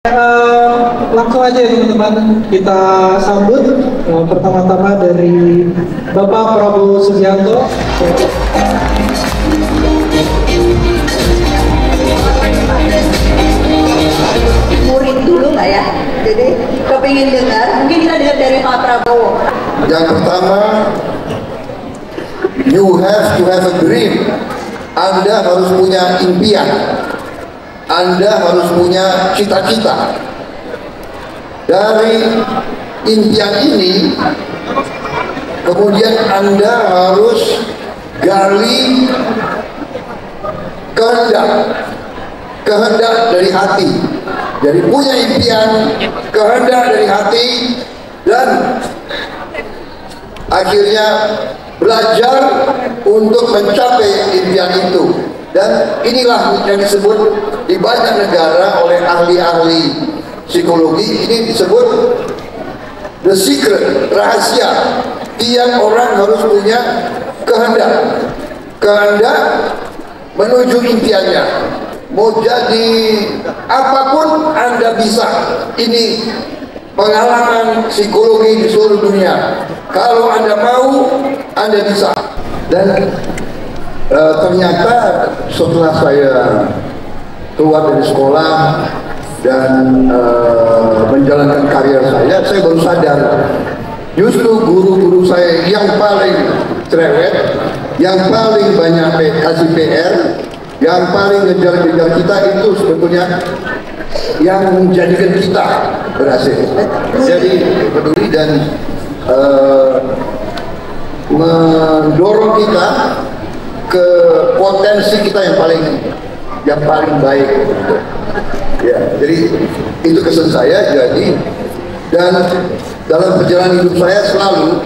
Langsung aja ya teman-teman, kita sambut pertama-tama dari Bapak Prabowo Subianto. Murid dulu nggak ya? Jadi kepingin dengar, mungkin kita dengar dari Pak Prabowo. Yang pertama, you have to have a dream. Anda harus punya impian. Anda harus punya cita-cita. Dari impian ini, kemudian Anda harus gali kehendak dari hati. Jadi punya impian, kehendak dari hati, dan akhirnya belajar untuk mencapai impian itu. Dan inilah yang disebut di banyak negara oleh ahli-ahli psikologi, ini disebut the secret, rahasia. Tiap orang harus punya kehendak menuju impiannya. Mau jadi apapun Anda bisa. Ini pengalaman psikologi di seluruh dunia. Kalau Anda mau, Anda bisa. Dan ternyata setelah saya keluar dari sekolah dan menjalankan karir saya baru sadar justru guru-guru saya yang paling cerewet, yang paling banyak kasih PR, yang paling ngejar-ngejar kita itu sebetulnya yang menjadikan kita berhasil. Jadi peduli dan mendorong kita ke potensi kita yang paling baik. Ya, jadi itu kesan saya. Jadi dan dalam perjalanan hidup saya selalu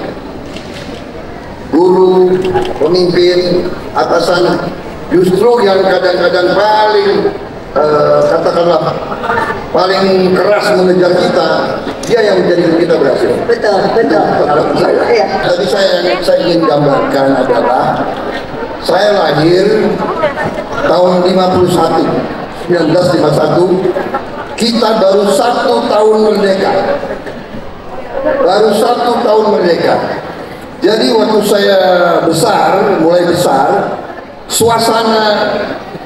guru, pemimpin, atasan justru yang kadang-kadang paling katakanlah paling keras mengejar kita, dia yang menjadikan kita berhasil. Betul. Pengalaman saya. Iya. Tadi saya ingin gambarkan adalah saya lahir tahun 1951, kita baru 1 tahun merdeka. Jadi waktu saya mulai besar, suasana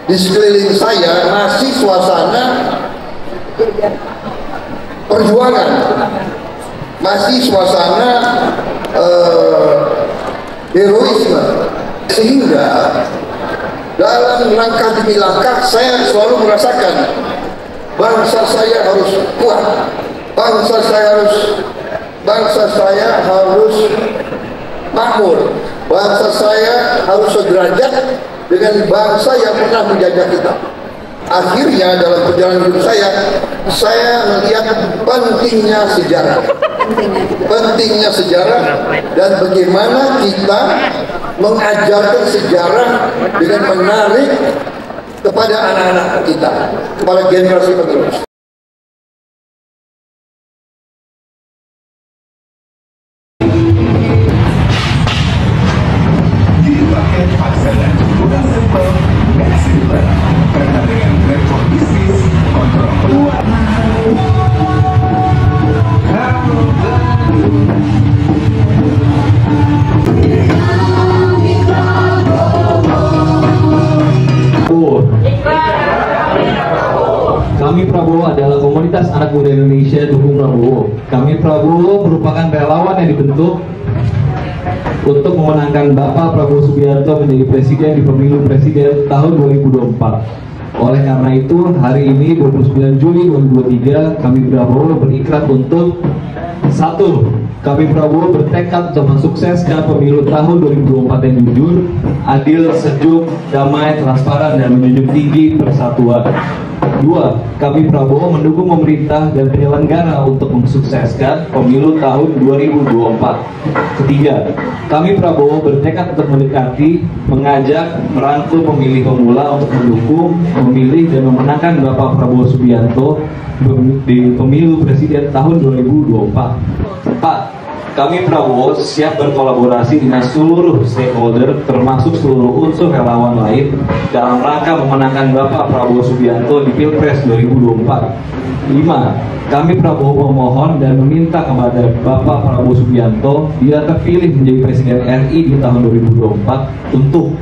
di sekeliling saya masih suasana perjuangan, masih suasana heroisme, sehingga dalam langkah demi langkah saya selalu merasakan bangsa saya harus kuat, bangsa saya harus makmur, bangsa saya harus sederajat dengan bangsa yang pernah menjajah kita. Akhirnya dalam perjalanan hidup saya melihat pentingnya sejarah dan bagaimana kita mengajarkan sejarah dengan menarik kepada anak-anak kita, kepada generasi penerus. Kami Prabowo adalah komunitas anak muda Indonesia dukung Prabowo. Kami Prabowo merupakan relawan yang dibentuk untuk memenangkan Bapak Prabowo Subianto menjadi presiden di pemilu presiden tahun 2024. Oleh karena itu, hari ini 29 Juli 2023, kami Prabowo berikrar untuk 1. Kami Prabowo bertekad untuk mensukseskan pemilu tahun 2024 yang jujur, adil, sejuk, damai, transparan, dan menjunjung tinggi persatuan. 2. Kami Prabowo mendukung pemerintah dan penyelenggara untuk mensukseskan pemilu tahun 2024. 3. Kami Prabowo bertekad untuk mendekati, mengajak, merangkul pemilih pemula untuk mendukung, memilih, dan memenangkan Bapak Prabowo Subianto di pemilu presiden tahun 2024. 4. Kami Prabowo siap berkolaborasi dengan seluruh stakeholder termasuk seluruh unsur relawan lain dalam rangka memenangkan Bapak Prabowo Subianto di Pilpres 2024. 5. Kami Prabowo memohon dan meminta kepada Bapak Prabowo Subianto bila terpilih menjadi Presiden RI di tahun 2024 untuk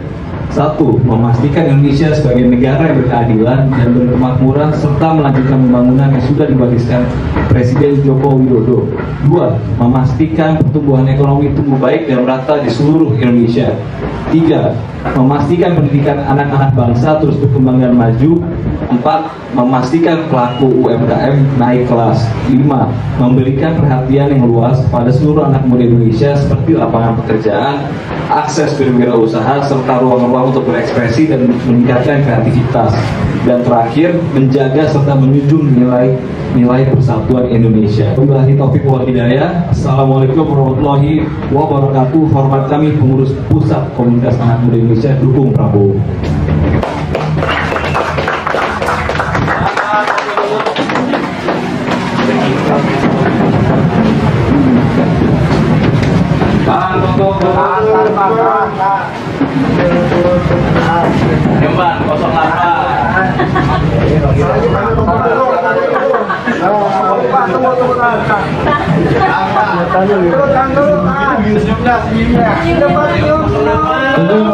1. Memastikan Indonesia sebagai negara yang berkeadilan dan berkemakmuran serta melanjutkan pembangunan yang sudah dibariskan Presiden Joko Widodo. 2. Memastikan pertumbuhan ekonomi tumbuh baik dan merata di seluruh Indonesia. 3. Memastikan pendidikan anak-anak bangsa terus berkembang dan maju. 4. Memastikan pelaku UMKM naik kelas. 5. Memberikan perhatian yang luas pada seluruh anak muda Indonesia seperti lapangan pekerjaan, akses berwirausaha, serta ruang-ruang untuk berekspresi dan meningkatkan kreativitas. Dan terakhir, menjaga serta menjunjung nilai persatuan Indonesia. Wabillahi taufiq wal hidayah. Assalamualaikum warahmatullahi wabarakatuh. Hormat kami pengurus pusat Komunitas Anak Muda Indonesia dukung Prabowo. Jemban 08.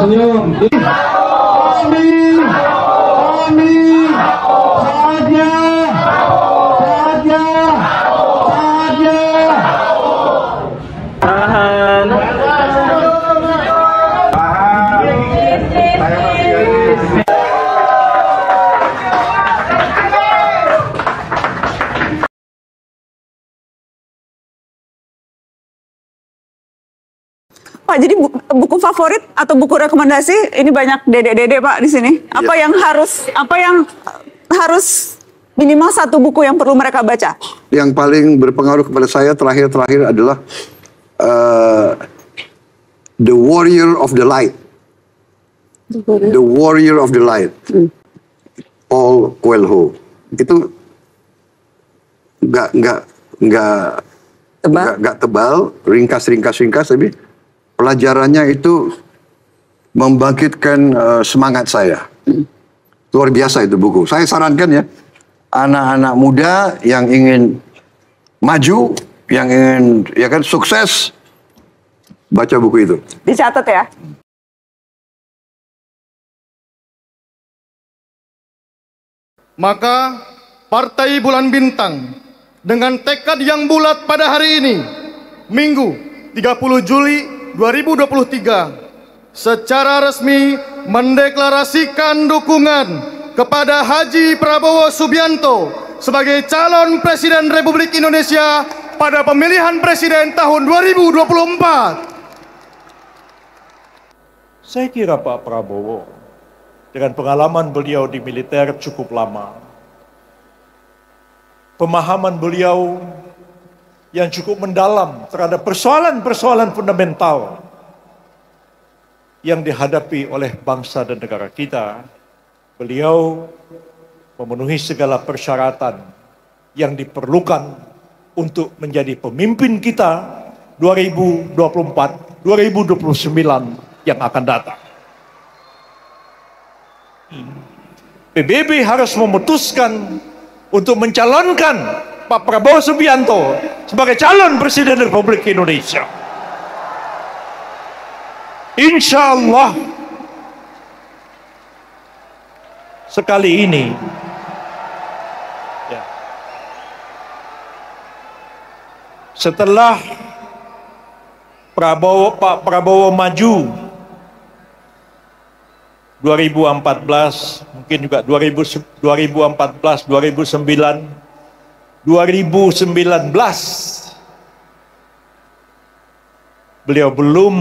Senyum. Amin. Amin. Saja. Pak, jadi buku favorit atau buku rekomendasi ini banyak dede-dede Pak di sini. Apa yang harus minimal satu buku yang perlu mereka baca? Yang paling berpengaruh kepada saya terakhir adalah The Warrior of the Light. The Warrior of the Light. Paul Coelho. Itu nggak tebal, ringkas, tapi pelajarannya itu membangkitkan semangat saya. Luar biasa itu buku. Saya sarankan ya, anak-anak muda yang ingin maju, yang ingin sukses, baca buku itu. Dicatat ya. Maka Partai Bulan Bintang dengan tekad yang bulat pada hari ini, Minggu 30 Juli 2023, secara resmi mendeklarasikan dukungan kepada Haji Prabowo Subianto sebagai calon Presiden Republik Indonesia pada pemilihan presiden tahun 2024. Saya kira Pak Prabowo dengan pengalaman beliau di militer cukup lama, pemahaman beliau yang cukup mendalam terhadap persoalan-persoalan fundamental yang dihadapi oleh bangsa dan negara kita, beliau memenuhi segala persyaratan yang diperlukan untuk menjadi pemimpin kita 2024-2029 yang akan datang. PBB harus memutuskan untuk mencalonkan Pak Prabowo Subianto sebagai calon Presiden Republik Indonesia. Insya Allah sekali ini ya, setelah Pak Prabowo maju 2014, mungkin juga 2014, 2019, beliau belum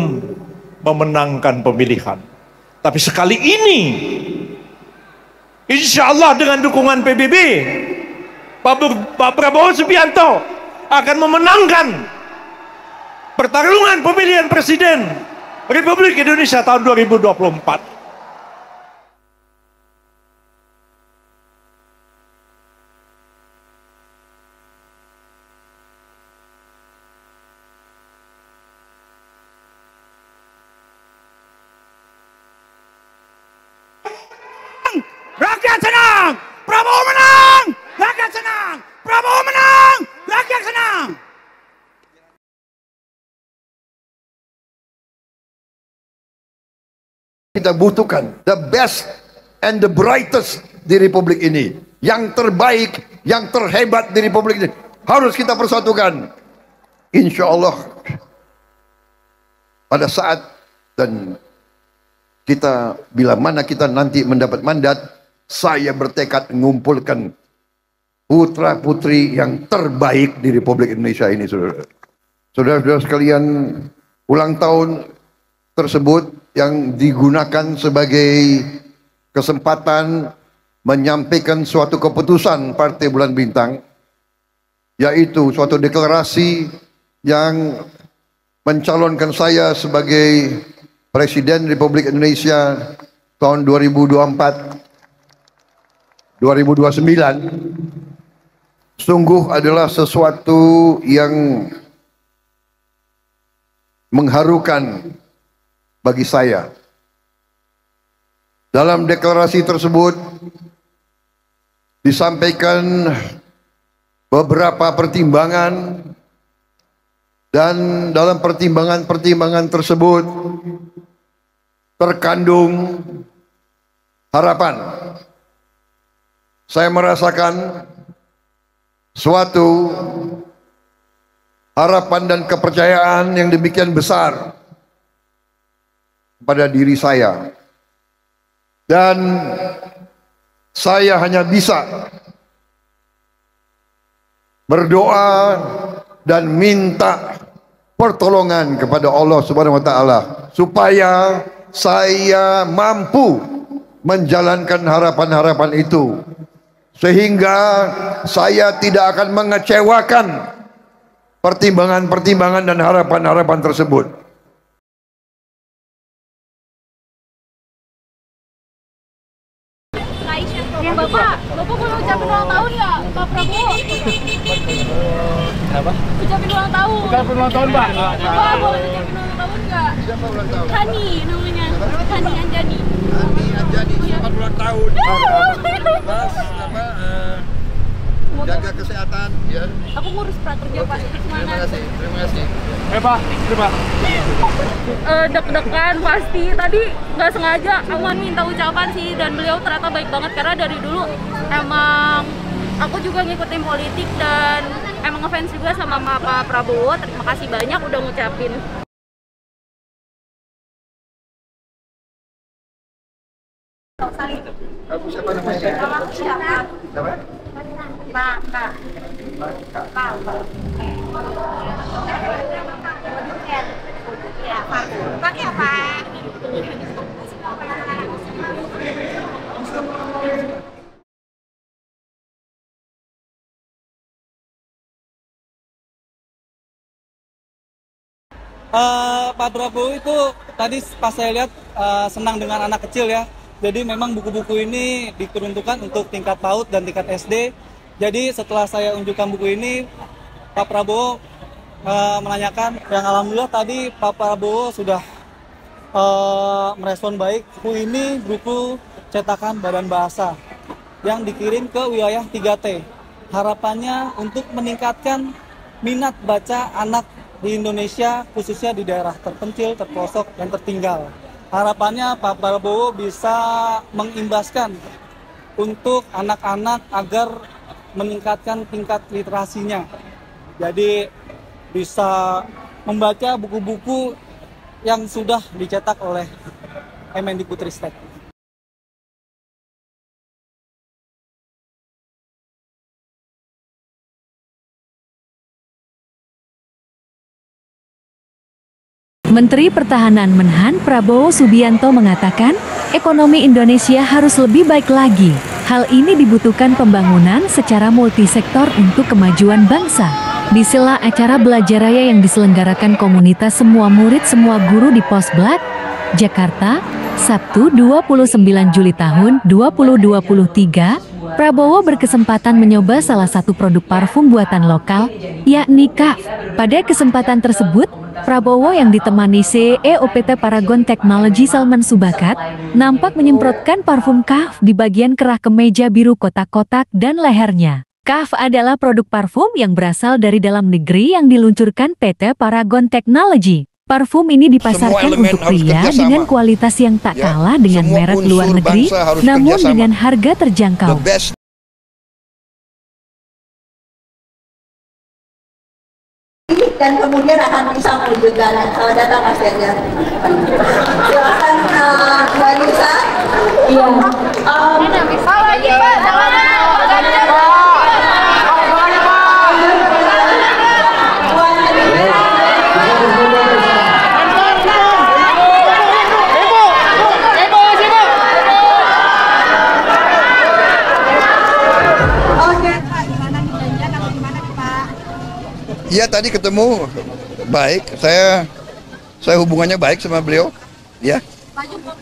memenangkan pemilihan. Tapi sekali ini, insya Allah dengan dukungan PBB, Pak Prabowo Subianto akan memenangkan pertarungan pemilihan Presiden Republik Indonesia tahun 2024. rakyat senang. Prabowo menang, rakyat senang. Prabowo menang, rakyat senang. Kita butuhkan the best and the brightest di Republik ini. Yang terbaik, yang terhebat di Republik ini. Harus kita persatukan. Insya Allah pada saat dan kita bila mana kita nanti mendapat mandat, saya bertekad mengumpulkan putra putri yang terbaik di Republik Indonesia ini, saudara. Saudara-saudara sekalian, ulang tahun tersebut yang digunakan sebagai kesempatan menyampaikan suatu keputusan Partai Bulan Bintang, yaitu suatu deklarasi yang mencalonkan saya sebagai Presiden Republik Indonesia tahun 2024-2029 sungguh adalah sesuatu yang mengharukan bagi saya. Dalam deklarasi tersebut disampaikan beberapa pertimbangan, dan dalam pertimbangan-pertimbangan tersebut terkandung harapan. Saya merasakan suatu harapan dan kepercayaan yang demikian besar pada diri saya, dan saya hanya bisa berdoa dan minta pertolongan kepada Allah Subhanahu wa taala supaya saya mampu menjalankan harapan-harapan itu, sehingga saya tidak akan mengecewakan pertimbangan-pertimbangan dan harapan-harapan tersebut. Bapak boleh ucapin ulang tahun nggak, Pak Prabowo? Kenapa? Ucapin ulang tahun. Ucapin ulang tahun, Pak. Pak, boleh ucapin ulang tahun nggak? Siapa ulang tahun? Hani namanya. Hani Anjani. Hani Anjani, selamat ulang tahun. Mas, jaga kesehatan ya. Aku ngurus prakerja Pak. Terima kasih, terima kasih. Pak, terima. Deg-degan pasti. Tadi nggak sengaja Aman minta ucapan sih, dan beliau ternyata baik banget karena dari dulu emang aku juga ngikutin politik dan emang ngefans juga sama Pak Prabowo. Terima kasih banyak udah ngucapin. Aku siapa namanya? Siapa? Pak. Ya, Pak. Pakai apa? Pak Prabowo itu tadi pas saya lihat senang dengan anak kecil ya. Jadi memang buku-buku ini diperuntukkan untuk tingkat PAUD dan tingkat SD. Jadi setelah saya unjukkan buku ini, Pak Prabowo menanyakan, yang alhamdulillah tadi Pak Prabowo sudah merespon baik. Buku ini buku cetakan Badan Bahasa yang dikirim ke wilayah 3T. Harapannya untuk meningkatkan minat baca anak di Indonesia, khususnya di daerah terpencil, terpelosok, dan tertinggal. Harapannya Pak Prabowo bisa mengimbaskan untuk anak-anak agar meningkatkan tingkat literasinya. Jadi bisa membaca buku-buku yang sudah dicetak oleh Kemendikbudristek. Menteri Pertahanan Menhan Prabowo Subianto mengatakan, ekonomi Indonesia harus lebih baik lagi. Hal ini dibutuhkan pembangunan secara multisektor untuk kemajuan bangsa. Di sela acara belajar raya yang diselenggarakan komunitas semua murid semua guru di Posblat, Jakarta, Sabtu 29 Juli tahun 2023, Prabowo berkesempatan mencoba salah satu produk parfum buatan lokal, yakni KAF. Pada kesempatan tersebut, Prabowo yang ditemani CEO PT Paragon Technology Salman Subakat, nampak menyemprotkan parfum KAF di bagian kerah kemeja biru kotak-kotak dan lehernya. KAF adalah produk parfum yang berasal dari dalam negeri yang diluncurkan PT Paragon Technology. Parfum ini dipasarkan untuk pria dengan kualitas yang tak kalah dengan merek luar negeri, namun dengan harga terjangkau. Dan kemudian akan bisa melanjutkan. Selamat datang Mas Ganjar. Silakan Mbak Nisa. Iya. lagi Pak, jangan Iya tadi ketemu baik, saya hubungannya baik sama beliau, ya.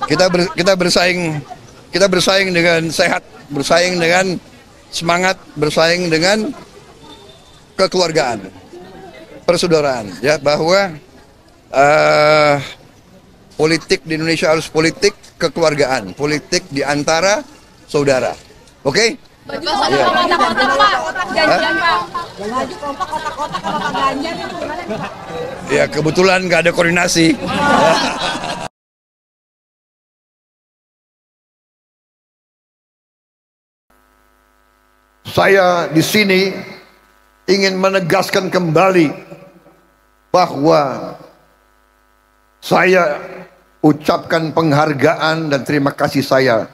Kita bersaing dengan sehat, bersaing dengan semangat, bersaing dengan kekeluargaan, persaudaraan, ya, bahwa politik di Indonesia harus politik kekeluargaan, politik di antara saudara, oke? Baju kotak-kotak Pak, janjian Pak. Baju kompak kotak-kotak sama Pak Ganjar itu gimana Pak? Ya kebetulan nggak ada koordinasi. Saya di sini ingin menegaskan kembali bahwa saya ucapkan penghargaan dan terima kasih saya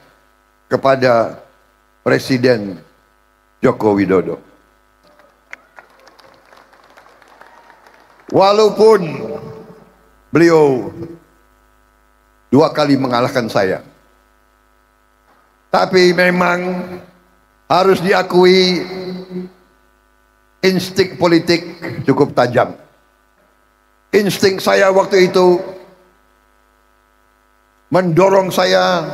kepada Presiden Joko Widodo. Walaupun beliau 2 kali mengalahkan saya, tapi memang harus diakui insting politik cukup tajam. Insting saya waktu itu mendorong saya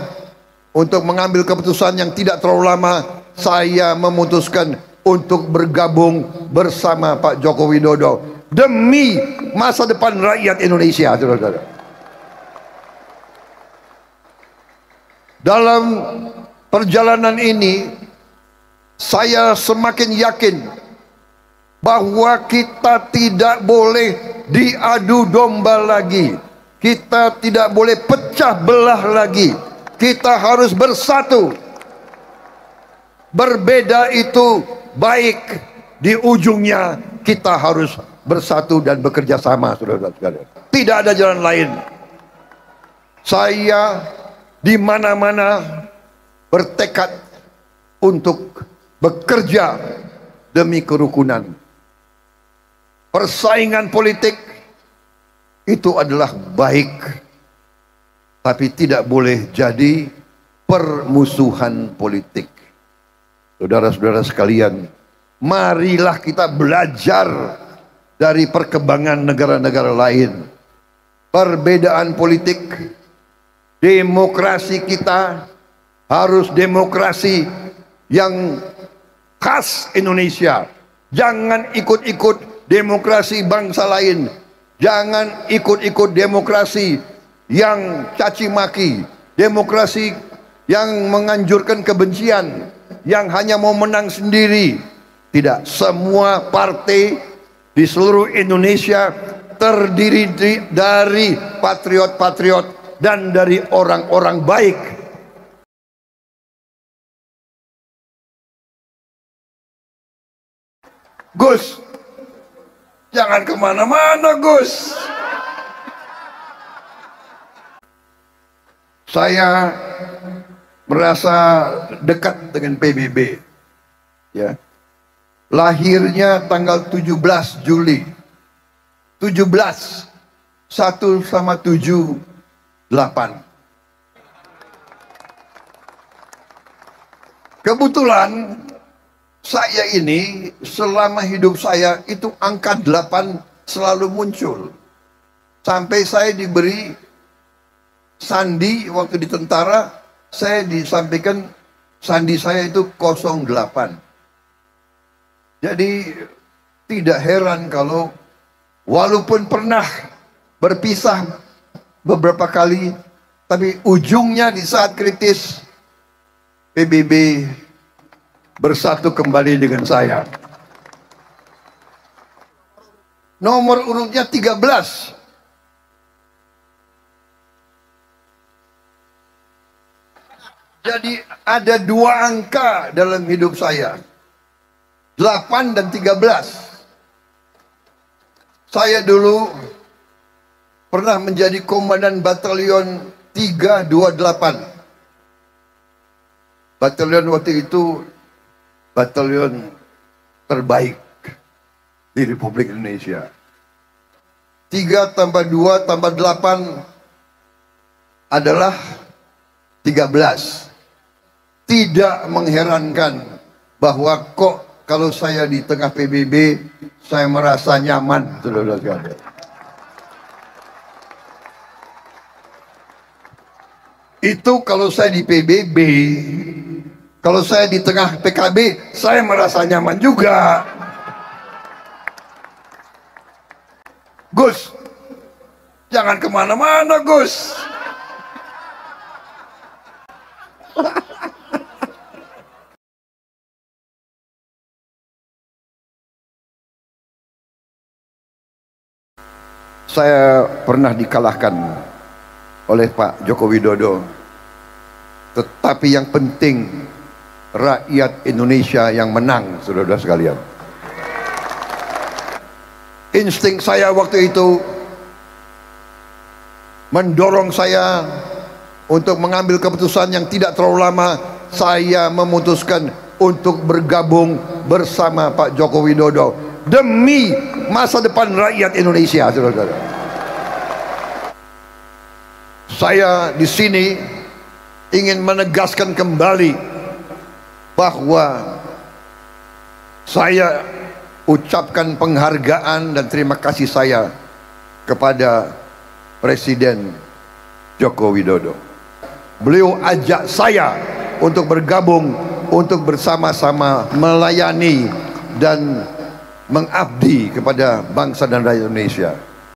untuk mengambil keputusan yang tidak terlalu lama. Saya memutuskan untuk bergabung bersama Pak Joko Widodo demi masa depan rakyat Indonesia, saudara-saudara. Dalam perjalanan ini saya semakin yakin bahwa kita tidak boleh diadu domba lagi, kita tidak boleh pecah belah lagi. Kita harus bersatu. Berbeda itu baik, di ujungnya kita harus bersatu dan bekerja sama, saudara-saudara. Tidak ada jalan lain. Saya di mana-mana bertekad untuk bekerja demi kerukunan. Persaingan politik itu adalah baik, tapi tidak boleh jadi permusuhan politik. Saudara-saudara sekalian, marilah kita belajar dari perkembangan negara-negara lain. Perbedaan politik, demokrasi kita harus demokrasi yang khas Indonesia. Jangan ikut-ikut demokrasi bangsa lain. Jangan ikut-ikut demokrasi yang caci maki, demokrasi yang menganjurkan kebencian, yang hanya mau menang sendiri. Tidak, semua partai di seluruh Indonesia terdiri dari patriot-patriot dan dari orang-orang baik. Gus, jangan kemana-mana Gus. Saya merasa dekat dengan PBB, ya. Lahirnya tanggal 17 Juli 17 1 sama 7 8. Kebetulan saya ini selama hidup saya itu angka 8 selalu muncul. Sampai saya diberi sandi waktu di tentara, saya disampaikan Sandi saya itu 08. Jadi tidak heran kalau walaupun pernah berpisah beberapa kali, tapi ujungnya di saat kritis PBB bersatu kembali dengan saya. Nomor urutnya 13. Jadi ada 2 angka dalam hidup saya, 8 dan 13. Saya dulu pernah menjadi komandan batalion 328. Batalion waktu itu batalion terbaik di Republik Indonesia. 3 tambah 2 tambah 8 adalah 13. Tidak mengherankan bahwa kok kalau saya di tengah PBB saya merasa nyaman, saudara-saudara. Itu kalau saya di PBB. Kalau saya di tengah PKB saya merasa nyaman juga. Gus, jangan kemana-mana Gus. Saya pernah dikalahkan oleh Pak Joko Widodo, tetapi yang penting rakyat Indonesia yang menang, saudara sekalian. Insting saya waktu itu mendorong saya untuk mengambil keputusan yang tidak terlalu lama. Saya memutuskan untuk bergabung bersama Pak Joko Widodo demi masa depan rakyat Indonesia, saudara-saudara. Saya di sini ingin menegaskan kembali bahwa saya ucapkan penghargaan dan terima kasih saya kepada Presiden Joko Widodo. Beliau ajak saya untuk bergabung, untuk bersama-sama melayani dan mengabdi kepada bangsa dan rakyat Indonesia.